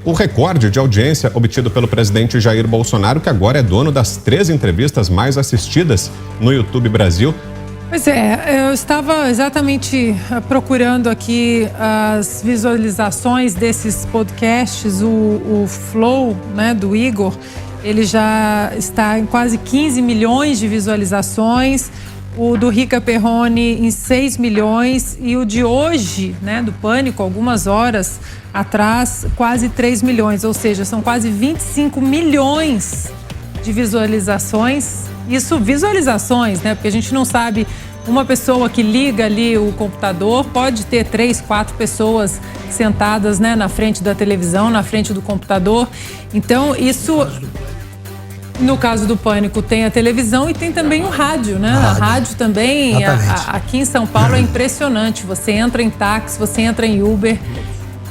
o recorde de audiência obtido pelo presidente Jair Bolsonaro, que agora é dono das 3 entrevistas mais assistidas no YouTube Brasil. Pois é, eu estava exatamente procurando aqui as visualizações desses podcasts, o Flow, né, do Igor, ele já está em quase 15 milhões de visualizações, o do Rica Perrone em 6 milhões e o de hoje, né, do Pânico, algumas horas atrás, quase 3 milhões, ou seja, são quase 25 milhões de visualizações. Isso, visualizações, né? Porque a gente não sabe, uma pessoa que liga ali o computador pode ter 3, 4 pessoas sentadas, né, na frente da televisão, na frente do computador. Então, isso, no caso do Pânico, tem a televisão e tem também o rádio, né? A rádio também, aqui em São Paulo é impressionante. Você entra em táxi, você entra em Uber,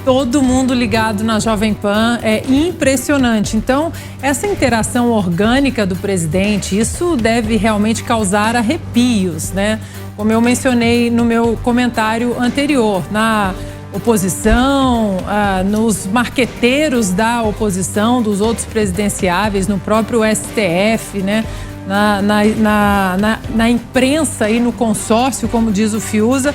todo mundo ligado na Jovem Pan, é impressionante. Então, essa interação orgânica do presidente, isso deve realmente causar arrepios, né? Como eu mencionei no meu comentário anterior, na oposição, nos marqueteiros da oposição, dos outros presidenciáveis, no próprio STF, né? Na imprensa e no consórcio, como diz o Fiuza,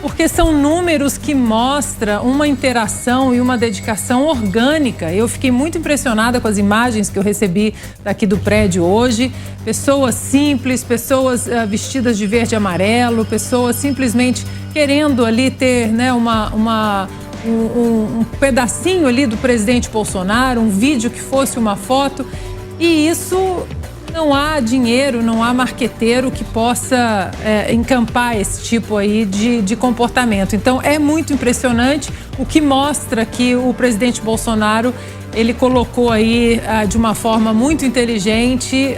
porque são números que mostram uma interação e uma dedicação orgânica. Eu fiquei muito impressionada com as imagens que eu recebi daqui do prédio hoje. Pessoas simples, pessoas vestidas de verde e amarelo, pessoas simplesmente querendo ali ter, né, um pedacinho ali do presidente Bolsonaro, um vídeo que fosse uma foto. E isso... não há dinheiro, não há marqueteiro que possa encampar esse tipo aí de comportamento. Então, é muito impressionante, o que mostra que o presidente Bolsonaro, ele colocou aí de uma forma muito inteligente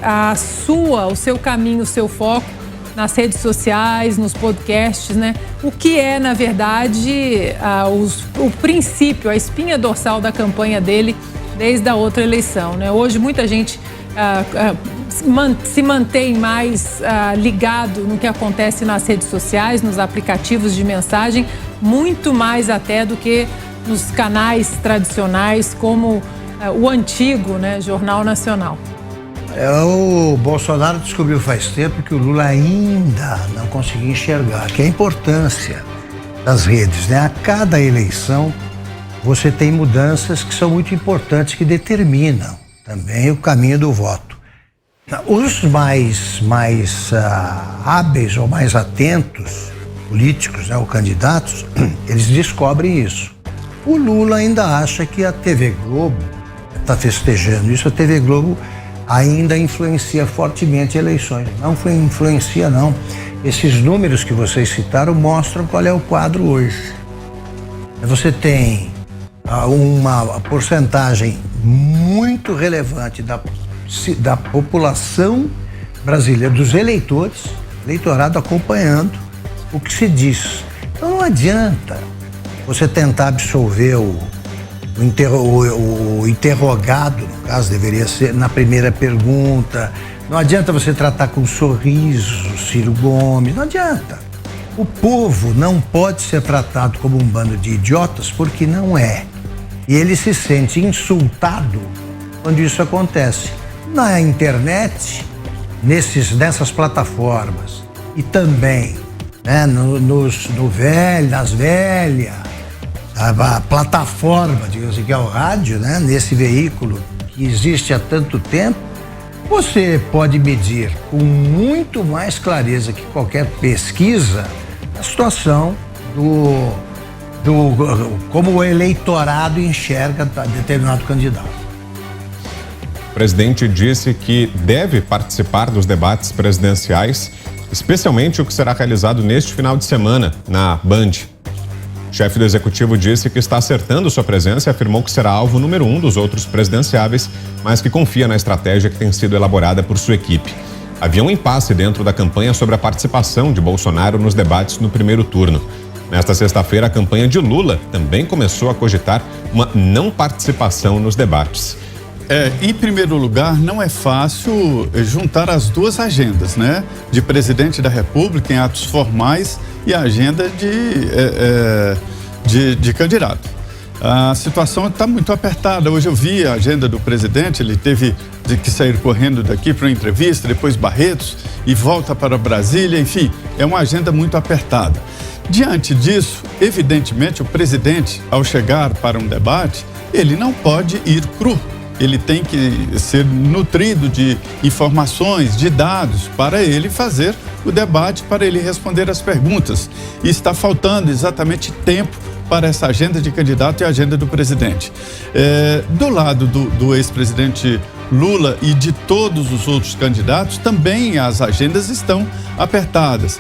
o seu caminho, o seu foco nas redes sociais, nos podcasts, né? O que é, na verdade, o princípio, a espinha dorsal da campanha dele desde a outra eleição, né? Hoje, muita gente se mantém mais ligado no que acontece nas redes sociais, nos aplicativos de mensagem, muito mais até do que nos canais tradicionais como o antigo, né, Jornal Nacional. O Bolsonaro descobriu faz tempo que o Lula ainda não conseguiu enxergar, que é a importância das redes, né? A cada eleição você tem mudanças que são muito importantes, que determinam também o caminho do voto. Os mais hábeis ou mais atentos, políticos, né, ou candidatos, eles descobrem isso. O Lula ainda acha que a TV Globo está festejando isso. A TV Globo ainda influencia fortemente eleições. Não influencia, não. Esses números que vocês citaram mostram qual é o quadro hoje. Você tem uma porcentagem muito relevante da população brasileira, dos eleitores, eleitorado acompanhando o que se diz. Então não adianta você tentar absolver o interrogado, no caso deveria ser na primeira pergunta, não adianta você tratar com sorriso Ciro Gomes, não adianta. O povo não pode ser tratado como um bando de idiotas, porque não é. E ele se sente insultado quando isso acontece. Na internet, nessas plataformas e também, né, nas velhas, a plataforma, digamos assim, que é o rádio, né, nesse veículo que existe há tanto tempo, você pode medir com muito mais clareza que qualquer pesquisa a situação como o eleitorado enxerga determinado candidato. O presidente disse que deve participar dos debates presidenciais, especialmente o que será realizado neste final de semana na Band. O chefe do executivo disse que está acertando sua presença e afirmou que será alvo número 1 dos outros presidenciáveis, mas que confia na estratégia que tem sido elaborada por sua equipe. Havia um impasse dentro da campanha sobre a participação de Bolsonaro nos debates no primeiro turno. Nesta sexta-feira, a campanha de Lula também começou a cogitar uma não participação nos debates. Em primeiro lugar, não é fácil juntar as duas agendas, né? De presidente da República em atos formais e a agenda de candidato. A situação está muito apertada. Hoje eu vi a agenda do presidente, ele teve que sair correndo daqui para uma entrevista, depois Barretos e volta para Brasília, enfim, é uma agenda muito apertada. Diante disso, evidentemente, o presidente, ao chegar para um debate, ele não pode ir cru. Ele tem que ser nutrido de informações, de dados, para ele fazer o debate, para ele responder as perguntas. E está faltando exatamente tempo para essa agenda de candidato e a agenda do presidente. Do lado do ex-presidente Lula e de todos os outros candidatos, também as agendas estão apertadas.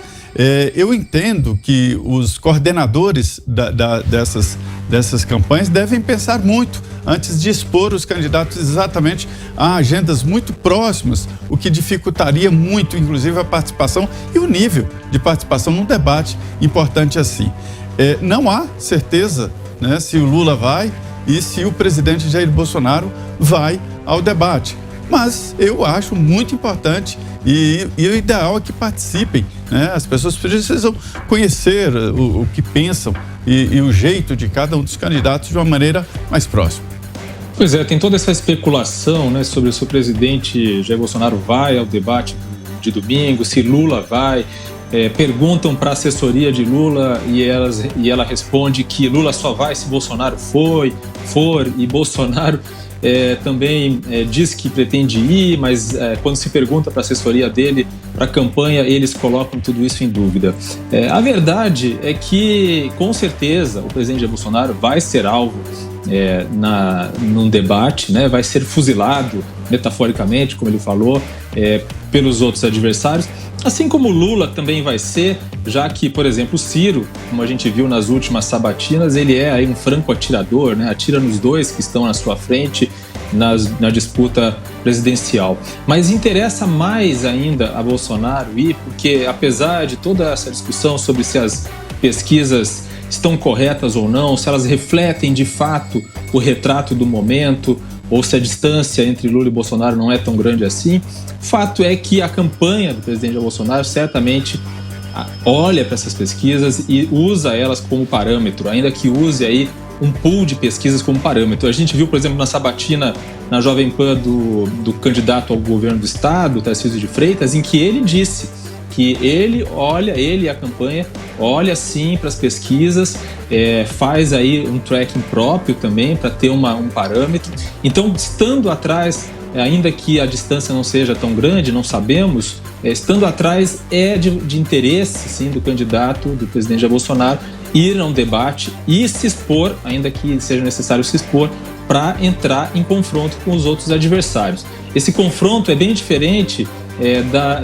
Eu entendo que os coordenadores dessas campanhas devem pensar muito antes de expor os candidatos exatamente a agendas muito próximas, o que dificultaria muito, inclusive, a participação e o nível de participação num debate importante assim. Não há certeza, né, se o Lula vai e se o presidente Jair Bolsonaro vai ao debate. Mas eu acho muito importante e o ideal é que participem, né? As pessoas precisam conhecer o que pensam e o jeito de cada um dos candidatos de uma maneira mais próxima. Pois é, tem toda essa especulação, né, sobre se o presidente Jair Bolsonaro vai ao debate de domingo, se Lula vai. Perguntam para a assessoria de Lula e ela responde que Lula só vai se Bolsonaro for, e Bolsonaro também diz que pretende ir, mas quando se pergunta para a assessoria dele, para a campanha, eles colocam tudo isso em dúvida. A verdade é que, com certeza, o presidente Jair Bolsonaro vai ser alvo num debate, né? Vai ser fuzilado, metaforicamente, como ele falou, pelos outros adversários. Assim como Lula também vai ser, já que, por exemplo, o Ciro, como a gente viu nas últimas sabatinas, ele é aí um franco atirador, né? Atira nos dois que estão na sua frente na disputa presidencial. Mas interessa mais ainda a Bolsonaro ir, porque apesar de toda essa discussão sobre se as pesquisas estão corretas ou não, se elas refletem de fato o retrato do momento, ou se a distância entre Lula e Bolsonaro não é tão grande assim, o fato é que a campanha do presidente Bolsonaro certamente olha para essas pesquisas e usa elas como parâmetro, ainda que use aí um pool de pesquisas como parâmetro. A gente viu, por exemplo, na sabatina na Jovem Pan do candidato ao governo do estado, Tarcísio de Freitas, em que ele disse que ele e a campanha olha sim para as pesquisas, faz aí um tracking próprio também para ter um parâmetro. Então, estando atrás, ainda que a distância não seja tão grande, não sabemos, estando atrás de interesse sim do candidato, do presidente Jair Bolsonaro, ir a um debate e se expor, ainda que seja necessário se expor, para entrar em confronto com os outros adversários. Esse confronto é bem diferente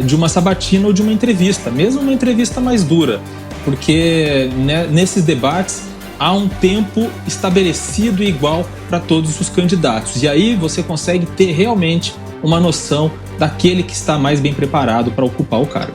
de uma sabatina ou de uma entrevista, mesmo uma entrevista mais dura, porque nesses debates há um tempo estabelecido e igual para todos os candidatos. E aí você consegue ter realmente uma noção daquele que está mais bem preparado para ocupar o cargo.